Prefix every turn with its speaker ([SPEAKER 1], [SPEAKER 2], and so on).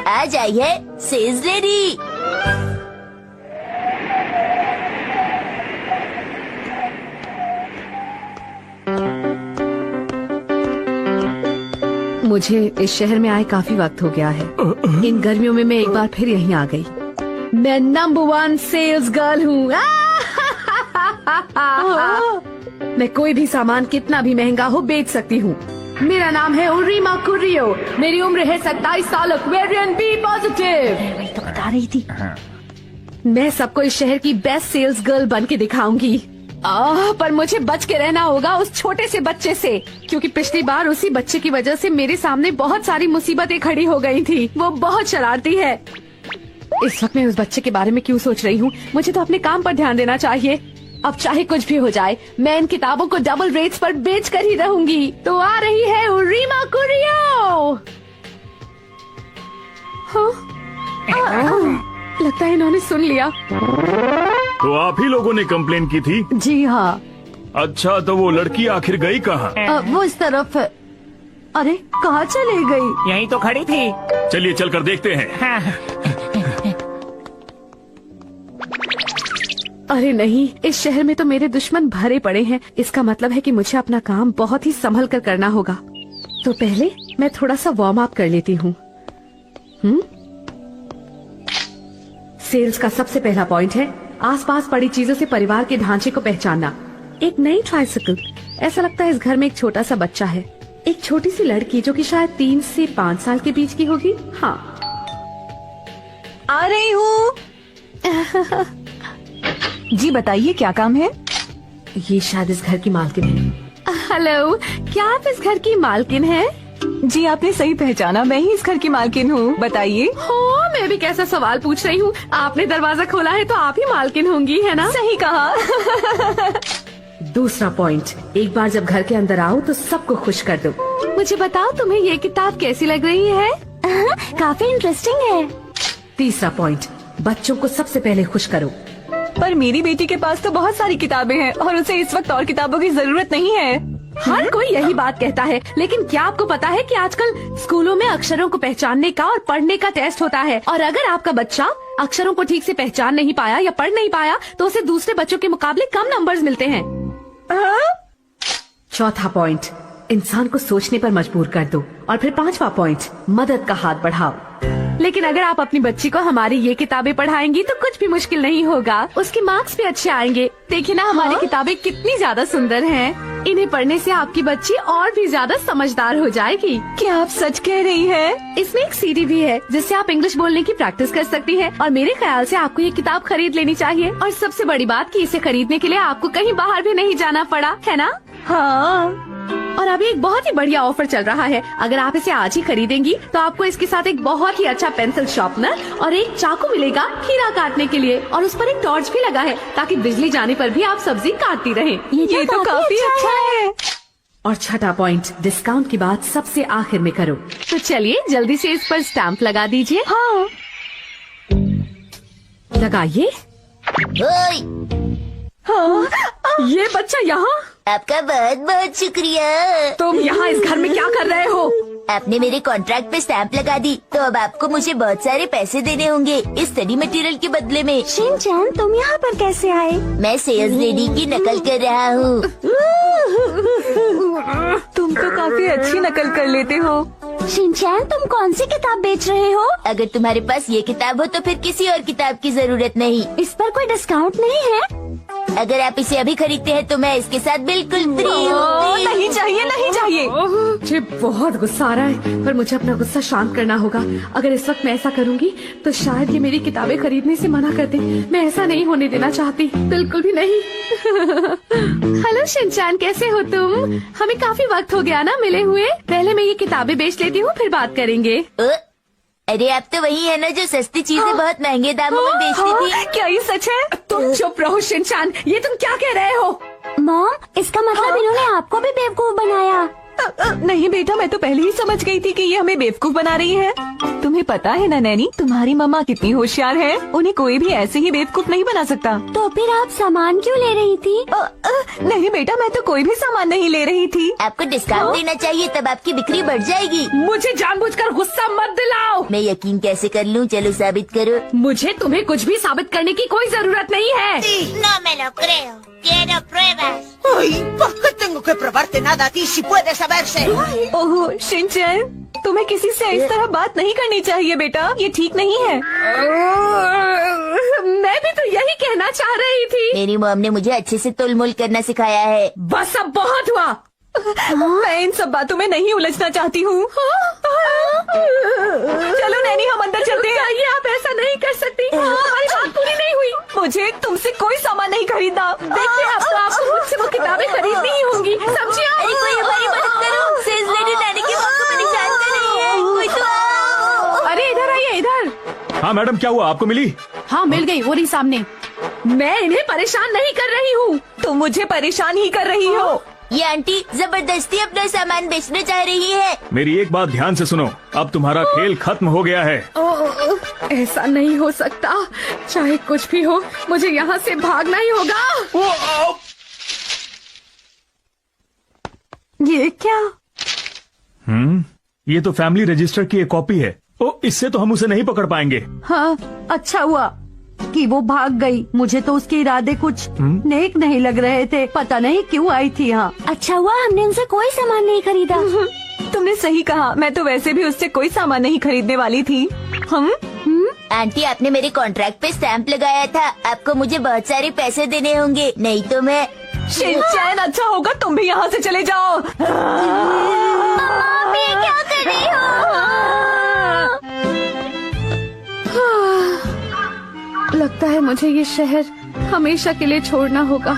[SPEAKER 1] आ जाइए, sales lady.
[SPEAKER 2] मुझे इस शहर में आए काफी वक्त हो गया है। इन गर्मियों में मैं एक बार फिर यहीं आ गई। मैं नंबर 1 सेल्स गर्ल हूँ। मैं कोई भी सामान कितना भी महंगा हो बेच सकती हूँ। मेरा नाम है उर्रिमा कुरियो। मेरी उम्र है 27 साल। Aquarian B positive.
[SPEAKER 1] वही तो बता रही थी।
[SPEAKER 2] मैं सबको इस शहर की बेस्ट सेल्स गर्ल बन के दिखाऊंगी। पर मुझे बच के रहना होगा उस छोटे से बच्चे से, क्योंकि पिछली बार उसी बच्चे की वजह से मेरे सामने बहुत सारी मुसीबतें खड़ी हो गई थी। वो बहुत शरारती है। इस वक्त मैं उस बच्चे के बारे में क्यों सोच रही हूँ? मुझे तो अपने काम पर ध्यान देना चाहिए। अब चाहे कुछ भी हो जाए, मैं इन किताबों को डबल रेट्स पर बेच कर ही रहूंगी। तो आ रही है उर्रिमा कुरियो। लगता है इन्होंने सुन लिया।
[SPEAKER 3] तो आप ही लोगों ने कंप्लेन की थी?
[SPEAKER 2] जी हाँ।
[SPEAKER 3] अच्छा, तो वो लड़की आखिर गई कहाँ?
[SPEAKER 2] वो इस तरफ। अरे कहाँ चली गई?
[SPEAKER 4] यहीं तो खड़ी थी।
[SPEAKER 3] चलिए चलकर देखते हैं।
[SPEAKER 4] हाँ।
[SPEAKER 2] अरे नहीं, इस शहर में तो मेरे दुश्मन भरे पड़े हैं। इसका मतलब है कि मुझे अपना काम बहुत ही संभल कर करना होगा। तो पहले मैं थोड़ा सा वार्म अप कर लेती हूँ। सेल्स का सबसे पहला पॉइंट है आसपास पड़ी चीजों से परिवार के ढांचे को पहचानना। एक नई ट्राइसिकल। ऐसा लगता है इस घर में एक छोटा सा बच्चा है। एक छोटी सी लड़की जो कि शायद 3 से 5 साल के बीच की होगी। हाँ,
[SPEAKER 5] आ रही हूँ। जी बताइए, क्या काम है?
[SPEAKER 2] ये शायद इस घर की मालकिन है। हेलो, क्या आप इस घर की मालकिन हैं?
[SPEAKER 5] जी आपने सही पहचाना, मैं ही इस घर की मालकिन हूँ। बताइए।
[SPEAKER 2] हो, मैं भी कैसा सवाल पूछ रही हूँ। आपने दरवाजा खोला है तो आप ही मालकिन होंगी, है ना?
[SPEAKER 5] सही कहा।
[SPEAKER 2] दूसरा पॉइंट, एक बार जब घर के अंदर आओ तो सबको खुश कर दो। मुझे बताओ, तुम्हें ये किताब कैसी लग रही है?
[SPEAKER 1] काफी इंटरेस्टिंग है।
[SPEAKER 2] तीसरा पॉइंट, बच्चों को सबसे पहले खुश करो।
[SPEAKER 5] पर मेरी बेटी के पास तो बहुत सारी किताबें हैं और उसे इस वक्त और किताबों की जरूरत नहीं है।
[SPEAKER 2] हर कोई यही बात कहता है, लेकिन क्या आपको पता है कि आजकल स्कूलों में अक्षरों को पहचानने का और पढ़ने का टेस्ट होता है, और अगर आपका बच्चा अक्षरों को ठीक से पहचान नहीं पाया या पढ़ नहीं पाया तो उसे दूसरे बच्चों के मुकाबले कम नंबर्स मिलते हैं। चौथा पॉइंट, इंसान को सोचने पर मजबूर कर दो। और फिर 5वां पॉइंट, मदद का हाथ बढ़ाओ। लेकिन अगर आप अपनी बच्ची को हमारी ये किताबें पढ़ाएंगी तो कुछ भी मुश्किल नहीं होगा। उसके मार्क्स भी अच्छे आएंगे। देखिए ना, हमारी किताबें कितनी ज्यादा सुंदर हैं। इन्हें पढ़ने से आपकी बच्ची और भी ज्यादा समझदार हो जाएगी।
[SPEAKER 5] क्या आप सच कह रही हैं?
[SPEAKER 2] इसमें एक सीडी भी है जिससे आप इंग्लिश बोलने की प्रैक्टिस कर सकती हैं। और मेरे ख्याल से आपको ये किताब खरीद लेनी चाहिए। और सबसे बड़ी बात कि इसे खरीदने के लिए आपको कहीं बाहर भी नहीं जाना पड़ा, है ना?
[SPEAKER 5] हाँ।
[SPEAKER 2] और अभी एक बहुत ही बढ़िया ऑफर चल रहा है। अगर आप इसे आज ही खरीदेंगी तो आपको इसके साथ एक बहुत ही अच्छा पेंसिल शार्पनर और एक चाकू मिलेगा खीरा काटने के लिए। और उस पर एक टॉर्च भी लगा है ताकि बिजली जाने पर भी आप सब्जी काटती रहें।
[SPEAKER 5] ये तो काफी अच्छा है।
[SPEAKER 2] और छठा पॉइंट, डिस्काउंट की बात सबसे आखिर में करो। तो चलिए जल्दी से इस पर स्टैंप लगा दीजिए।
[SPEAKER 5] हाँ।
[SPEAKER 2] लगाइए।
[SPEAKER 1] ओए,
[SPEAKER 5] हाँ।
[SPEAKER 2] ये बच्चा यहाँ?
[SPEAKER 1] आपका बहुत बहुत शुक्रिया।
[SPEAKER 2] तुम यहाँ इस घर में क्या कर रहे हो?
[SPEAKER 1] आपने मेरे कॉन्ट्रैक्ट पे स्टैंप लगा दी, तो अब आपको मुझे बहुत सारे पैसे देने होंगे इस स्टडी मटेरियल के बदले में।
[SPEAKER 6] शिनचैन, तुम यहाँ पर कैसे आए?
[SPEAKER 1] मैं सेल्स लेडी की नकल कर रहा हूँ।
[SPEAKER 5] तुम तो काफी अच्छी नकल कर लेते हो।
[SPEAKER 6] शिनचैन, तुम कौन सी किताब बेच रहे हो?
[SPEAKER 1] अगर तुम्हारे पास ये किताब हो तो फिर किसी और किताब की जरूरत नहीं।
[SPEAKER 6] इस पर कोई डिस्काउंट नहीं है?
[SPEAKER 1] अगर आप इसे अभी खरीदते हैं तो मैं इसके साथ बिल्कुल फ्री हूँ।
[SPEAKER 5] नहीं चाहिए, नहीं चाहिए।
[SPEAKER 2] मुझे बहुत गुस्सा आ रहा है, पर मुझे अपना गुस्सा शांत करना होगा। अगर इस वक्त मैं ऐसा करूंगी तो शायद ये मेरी किताबें खरीदने से मना कर दे। मैं ऐसा नहीं होने देना चाहती, बिल्कुल भी नहीं। हेलो शिनचैन, कैसे हो तुम? हमें काफी वक्त हो गया ना मिले हुए। पहले मैं ये किताबें बेच लेती हूँ, फिर बात करेंगे।
[SPEAKER 1] अरे आप तो वही है ना जो सस्ती चीजें बहुत महंगे दामों में बेचती थी।
[SPEAKER 5] क्या ये सच है?
[SPEAKER 2] तुम चुप रहो शिनचैन, ये तुम क्या कह रहे हो?
[SPEAKER 6] मॉम, इसका मतलब इन्होंने आपको भी बेवकूफ बनाया।
[SPEAKER 5] नहीं बेटा, मैं तो पहले ही समझ गई थी कि ये हमें बेवकूफ बना रही है। तुम्हें पता है ना नैनी, तुम्हारी मम्मा कितनी होशियार है। उन्हें कोई भी ऐसे ही बेवकूफ नहीं बना सकता।
[SPEAKER 6] तो फिर आप सामान क्यों ले रही थी?
[SPEAKER 5] नहीं बेटा, मैं तो कोई भी सामान नहीं ले रही थी।
[SPEAKER 1] आपको डिस्काउंट देना चाहिए, तब आपकी बिक्री बढ़ जाएगी।
[SPEAKER 2] मुझे जानबूझकर गुस्सा मत दिलाओ।
[SPEAKER 1] मैं यकीन कैसे कर लूं? चलो साबित करो।
[SPEAKER 2] मुझे तुम्हें कुछ भी साबित करने की कोई जरूरत नहीं है।
[SPEAKER 4] No me lo creo. Quiero pruebas.
[SPEAKER 7] Ay, ¿por qué tengo que probarte nada a ti si puede saberse?
[SPEAKER 5] ओहो शिनचैन, तुम्हें किसी से इस तरह बात नहीं करनी चाहिए बेटा, ये ठीक नहीं है।
[SPEAKER 2] मैं भी तो यही कहना चाह रही थी।
[SPEAKER 1] मेरी मॉम ने मुझे अच्छे से तोलमोल करना सिखाया है।
[SPEAKER 2] बस अब बहुत हुआ।
[SPEAKER 5] मैं इन सब बातों में नहीं उलझना चाहती हूँ। चलो नैनी, हम अंदर चलते हैं।
[SPEAKER 2] ये आप ऐसा नहीं कर सकती। हमारी बात पूरी नहीं हुई।
[SPEAKER 5] मुझे तुमसे कोई सामान नहीं खरीदना।
[SPEAKER 2] देखते हैं, अब तो आपको मुझसे वो किताबें खरीदनी ही होंगी। सब्जियाँ।
[SPEAKER 1] अरे कोई हमारी मदद करो। सेल्स लेडी नैनी की मॉम को परेशान कर रही है। कोई तो आओ।
[SPEAKER 2] अरे इधर आइए, इधर।
[SPEAKER 3] हाँ मैडम, क्या हुआ? आपको मिली?
[SPEAKER 2] हाँ मिल गई, वो रही सामने। मैं इन्हें परेशान नहीं कर रही हूँ।
[SPEAKER 5] तुम मुझे परेशान ही कर रही हो।
[SPEAKER 1] ये आंटी जबरदस्ती अपना सामान बेचना चाह रही है।
[SPEAKER 3] मेरी एक बात ध्यान से सुनो, अब तुम्हारा खेल खत्म हो गया है।
[SPEAKER 2] ऐसा नहीं हो सकता। चाहे कुछ भी हो, मुझे यहाँ से भागना ही होगा।
[SPEAKER 5] ये क्या?
[SPEAKER 3] ये तो फैमिली रजिस्टर की एक कॉपी है। ओ, इससे तो हम उसे नहीं पकड़ पाएंगे।
[SPEAKER 8] हाँ, अच्छा हुआ कि वो भाग गई। मुझे तो उसके इरादे कुछ नेक नहीं लग रहे थे। पता नहीं क्यों आई थी यहाँ।
[SPEAKER 6] अच्छा हुआ हमने उनसे कोई सामान नहीं खरीदा।
[SPEAKER 5] तुमने सही कहा, मैं तो वैसे भी उससे कोई सामान नहीं खरीदने वाली थी। हम
[SPEAKER 1] आंटी, आपने मेरे कॉन्ट्रैक्ट पे स्टैंप लगाया था। आपको मुझे बहुत सारे पैसे देने होंगे, नहीं तो मैं।
[SPEAKER 5] शिनचैन, अच्छा होगा तुम भी यहाँ से चले जाओ।
[SPEAKER 6] आप ये क्या कर रही हो?
[SPEAKER 2] लगता है मुझे ये शहर हमेशा के लिए छोड़ना होगा।